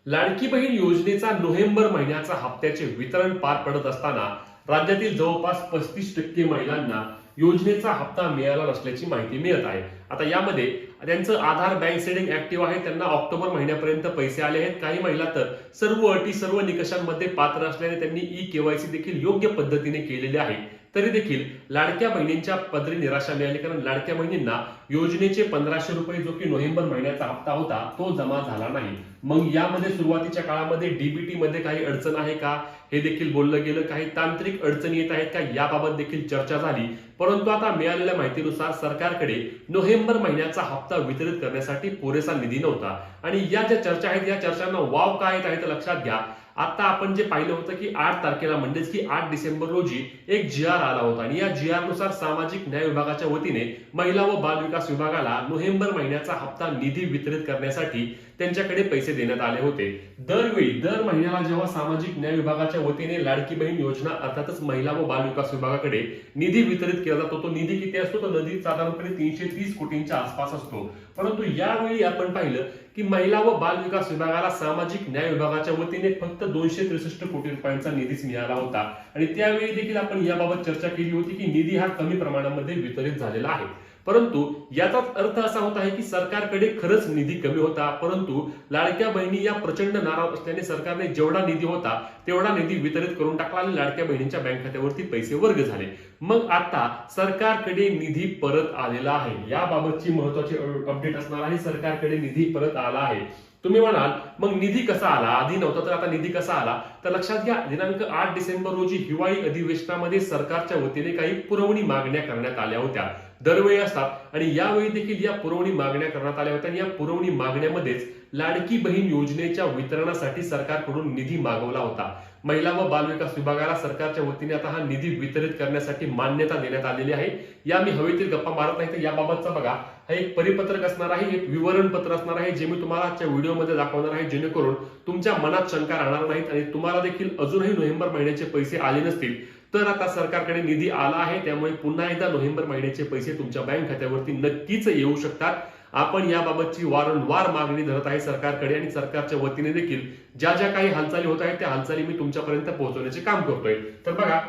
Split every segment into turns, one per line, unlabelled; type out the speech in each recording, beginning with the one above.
लाडकी बहीण योजनेचा नोव्हेंबर महिन्याचा हप्त्याचे वितरण पार पडत असताना राज्यातील जवळपास 35% महिलांना योजनेचा हप्ता मिळाला नसल्याची माहिती मिळत आहे. आता यामध्ये त्यांचं आधार बँक सेटिंग ऍक्टिव्ह आहे, त्यांना ऑक्टोबर महिन्यापर्यंत पैसे आले आहेत. काही महिला तर सर्व अटी सर्व निकषांमध्ये पात्र असल्याने त्यांनी ई-केवायसी देखील योग्य पद्धतीने केलेली आहे. तरी देखील लाडक्या बहिणींच्या पदरी निराशा मिळाली, कारण लाडक्या बहिणींना योजनेचे 1500 रुपये जो की नोव्हेंबर महिन्याचा हप्ता होता तो जमा झाला नाही. मग यामध्ये सुरुवातीच्या काळामध्ये डीबीटी मध्ये काही अडचण आहे का हे देखील बोललं गेलं, काही तांत्रिक अडचणी येत आहेत का याबाबत देखील चर्चा झाली. परंतु आता मिळालेल्या माहितीनुसार सरकारकडे नोव्हेंबर महिन्याचा हप्ता वितरित करण्यासाठी पुरेसा निधी नव्हता. आणि या ज्या चर्चा आहेत या चर्चांना वाव काय येत आहे तर लक्षात घ्या. आता आपण जे पाहिलं होतं की 8 तारखेला म्हणजेच की 8 डिसेंबर रोजी एक जी आर आला होता आणि या जी आर नुसार सामाजिक न्याय विभागाच्या वतीने महिला व बाल विकास विभागाला नोव्हेंबर महिन्याचा हप्ता निधी वितरित करण्यासाठी त्यांच्याकडे पैसे देण्यात आले होते. दर महिन्याला जेव्हा सामाजिक न्याय विभागाच्या वतीने लाडकी बहीण योजना अर्थातच महिला व बाल विकास विभागाकडे निधी वितरित केला जातो, तो निधी किती असतो तर निधी साधारणपणे 330 कोटींच्या आसपास असतो. परंतु यावेळी आपण पाहिलं की महिला व बाल विकास विभागाला सामाजिक न्याय विभागाच्या वतीने फक्त 263 कोटी रुपयांचा निधीच मिळाला होता. आणि त्यावेळी देखील आपण याबाबत चर्चा केली होती की निधी हा कमी प्रमाणामध्ये वितरित झालेला आहे. परंतु याचाच अर्थ असा होत आहे की सरकारकडे खरंच निधी कमी होता, परंतु लाडक्या बहिणी या प्रचंड नाराज असल्याने सरकारने जेवढा निधी होता तेवढा निधी वितरित करून टाकला आणि लाडक्या बहिणींच्या बँक खात्यावरती पैसे वर्ग झाले. मग आता सरकारकडे निधी परत आलेला आहे, याबाबतची महत्वाची अपडेट असणार आहे. सरकारकडे निधी परत आला आहे. तुम्ही म्हणाल मग निधी कसा आला, आधी नव्हता तर आता निधी कसा आला, तर लक्षात घ्या दिनांक 8 डिसेंबर रोजी हिवाळी अधिवेशनामध्ये सरकारच्या वतीने काही पुरवणी मागण्या करण्यात आल्या होत्या. दरवेळी असतात आणि यावेळी देखील या पुरवणी मागण्या करण्यात आल्या होत्या आणि या पुरवणी मागण्यामध्येच लाडकी बहीण योजनेच्या वितरणासाठी सरकारकडून निधी मागवला होता. महिला व बाल विकास विभागाला सरकारच्या वतीने आता हा निधी वितरित करण्यासाठी मान्यता देण्यात आलेली आहे. या मी हवेतील गप्पा मारत नाही तर याबाबतचा बघा हा एक परिपत्रक असणार आहे, एक विवरण पत्र असणार आहे जे मी तुम्हाला आजच्या व्हिडिओमध्ये दाखवणार आहे, जेणेकरून तुमच्या मनात शंका राहणार नाहीत आणि तुम्हाला देखील अजूनही नोव्हेंबर महिन्याचे पैसे आले नसतील तर आता सरकारकडे निधी आला आहे. त्यामुळे पुन्हा एकदा नोव्हेंबर महिन्याचे पैसे तुमच्या बँक खात्यावरती नक्कीच येऊ शकतात. आपण याबाबतची वारंवार मागणी धरत आहे सरकारकडे आणि सरकारच्या वतीने देखील ज्या ज्या काही हालचाली होत आहेत त्या हालचाली मी तुमच्यापर्यंत पोहोचवण्याचे काम करतोय. तर बघा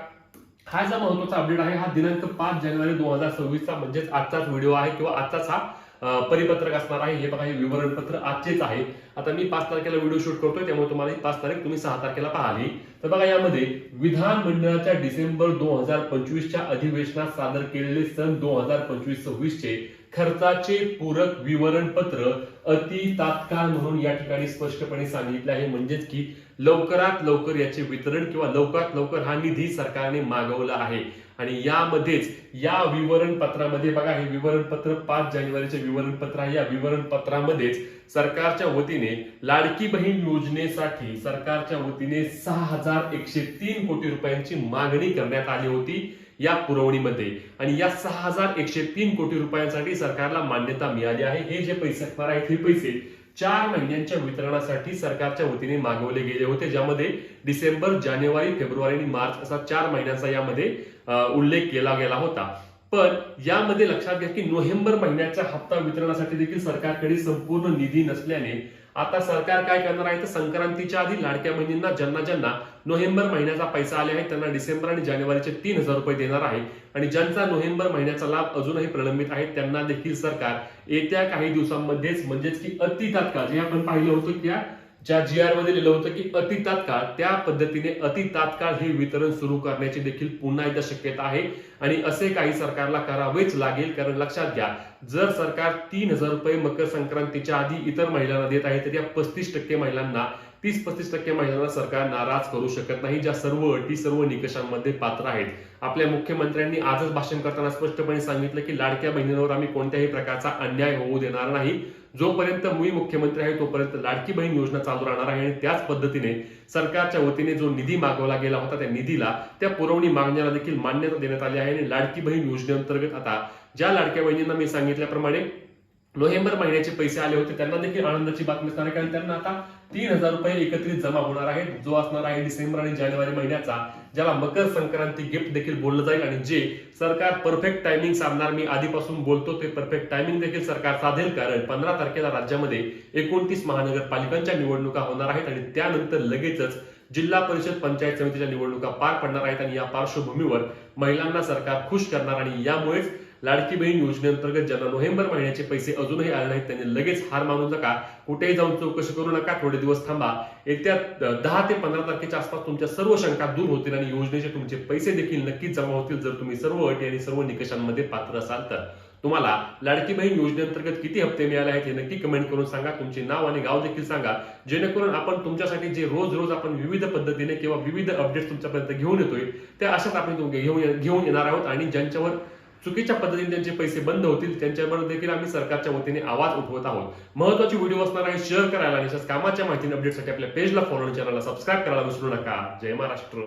हा जो महत्वाचा अपडेट आहे हा दिनांक 5 जानेवारी 2026 चा म्हणजेच आजचाच व्हिडिओ आहे किंवा आजचाच हा परिपत्रक असणार आहे. हे बघा हे विवरणपत्र आजचेच आहे. आता मी 5 तारखेला व्हिडिओ शूट करतोय त्यामुळे तुम्हाला 5 तारीख तुम्ही 6 तारखेला पाहावी. तर बघा यामध्ये विधानमंडळाच्या डिसेंबर 2025 च्या अधिवेशनात सादर केलेले सन 2025-26 चे खर्चाचे पूरक विवरणपत्र अति तात्काळ म्हणून या ठिकाणी स्पष्टपणे सांगितले आहे. म्हणजेच की लवकरात लवकर याचे वितरण किंवा लवकरात लवकर हा निधी सरकारने मागवला आहे. आणि यामध्येच या विवरणपत्रामध्ये बघा हे विवरणपत्र 5 जानेवारीचे विवरणपत्र आहे. या विवरणपत्रामध्येच सरकारच्या वतीने लाडकी बहीण योजनेसाठी सरकारच्या वतीने 6103 कोटी रुपयांची मागणी करण्यात आली होती या पुरवणीमध्ये. आणि या 6103 कोटी रुपयांसाठी सरकारला मान्यता मिळाली आहे. हे जे पैसे असणार आहेत हे पैसे 4 महिन्यांच्या वितरणासाठी सरकारच्या वतीने मागवले गेले होते, ज्यामध्ये डिसेंबर, जानेवारी, फेब्रुवारी आणि मार्च असा 4 महिन्यांचा यामध्ये उल्लेख केला गेला होता. पण यामध्ये लक्षात घ्या की नोव्हेंबर महिन्याच्या हप्ता वितरणासाठी देखील सरकारकडे संपूर्ण निधी नसल्याने आता सरकार काय करणार आहे तर संक्रांतीच्या आधी लाडक्या बहिणींना ज्यांना नोव्हेंबर महिन्याचा पैसा आले आहे त्यांना डिसेंबर आणि जानेवारीचे 3000 रुपये देणार आहे. आणि ज्यांचा नोव्हेंबर महिन्याचा लाभ अजूनही प्रलंबित आहे त्यांना देखील सरकार येत्या काही दिवसांमध्येच म्हणजेच की अति तात्काळ जे आपण पाहिलं होतं त्या ज्या जी आर मध्ये लिहिलं होतं की अति तात्काळ त्या पद्धतीने अति तात्काळ हे वितरण सुरू करण्याची देखील पुन्हा एकदा शक्यता आहे. आणि असे काही सरकारला करावेच लागेल, कारण लक्षात घ्या जर सरकार 3000 रुपये मकर संक्रांतीच्या आधी इतर महिलांना देत आहे तर या 35% महिलांना 30-35% महिलांना सरकार नाराज करू शकत नाही, ज्या सर्व अटी सर्व निकषांमध्ये पात्र आहेत. आपल्या मुख्यमंत्र्यांनी आजच भाषण करताना स्पष्टपणे सांगितलं की लाडक्या बहिणींवर आम्ही कोणत्याही प्रकारचा अन्याय होऊ देणार नाही. जोपर्यंत मी मुख्यमंत्री आहे तोपर्यंत लाडकी बहीण योजना चालू राहणार आहे. आणि त्याच पद्धतीने सरकारच्या वतीने जो निधी मागवला गेला होता त्या निधीला त्या पुरवणी मागण्याला देखील मान्यता देण्यात आली आहे. आणि लाडकी बहीण योजनेअंतर्गत आता ज्या लाडक्या बहिणींना मी सांगितल्याप्रमाणे नोव्हेंबर महिन्याचे पैसे आले होते त्यांना देखील आनंदाची बातमी असणार आहे, कारण त्यांना आता 3,000 रुपये एकत्रित जमा होणार आहेत, जो असणार आहे डिसेंबर आणि जानेवारी महिन्याचा, ज्याला मकर संक्रांती गिफ्ट देखील बोललं जाईल आणि जे सरकार परफेक्ट टायमिंग साधणार. मी आधीपासून बोलतो ते परफेक्ट टायमिंग देखील सरकार साधेल, कारण 15 तारखेला राज्यामध्ये 29 महानगरपालिकांच्या निवडणुका होणार आहेत आणि त्यानंतर लगेचच जिल्हा परिषद पंचायत समितीच्या निवडणुका पार पडणार आहेत आणि या पार्श्वभूमीवर महिलांना सरकार खुश करणार आणि यामुळेच लाडकी बहीण योजनेअंतर्गत ज्यांना नोव्हेंबर महिन्याचे पैसे अजूनही आले नाहीत त्यांनी लगेच हार मानू नका, कुठेही जाऊन चौकशी करू नका, थोडे दिवस थांबा. येत्या 10 ते 15 तारखेच्या आसपास तुमच्या सर्व शंका दूर होतील आणि योजनेचे तुमचे पैसे देखील नक्कीच जमा होतील जर तुम्ही सर्व अटी आणि सर्व निकषांमध्ये पात्र असाल तर. तुम्हाला लाडकी बहीण योजनेअंतर्गत किती हप्ते मिळाले आहेत हे नक्की कमेंट करून सांगा. तुमचे नाव आणि गाव देखील सांगा, जेणेकरून आपण तुमच्यासाठी जे रोज आपण विविध पद्धतीने किंवा विविध अपडेट्स तुमच्यापर्यंत घेऊन येतोय त्या अशाच आपण घेऊन येणार आहोत आणि ज्यांच्यावर चुकीच्या पद्धतीने त्यांचे पैसे बंद होतील त्यांच्यावर देखील आम्ही सरकारच्या वतीने आवाज उठवत आहोत. महत्वाची व्हिडिओ असणार आहे, शेअर करायला आणि कामाच्या माहिती अपडेटसाठी आपल्या पेजला फॉलो आणि चॅनलला सबस्क्राईब करायला विसरू नका. जय महाराष्ट्र.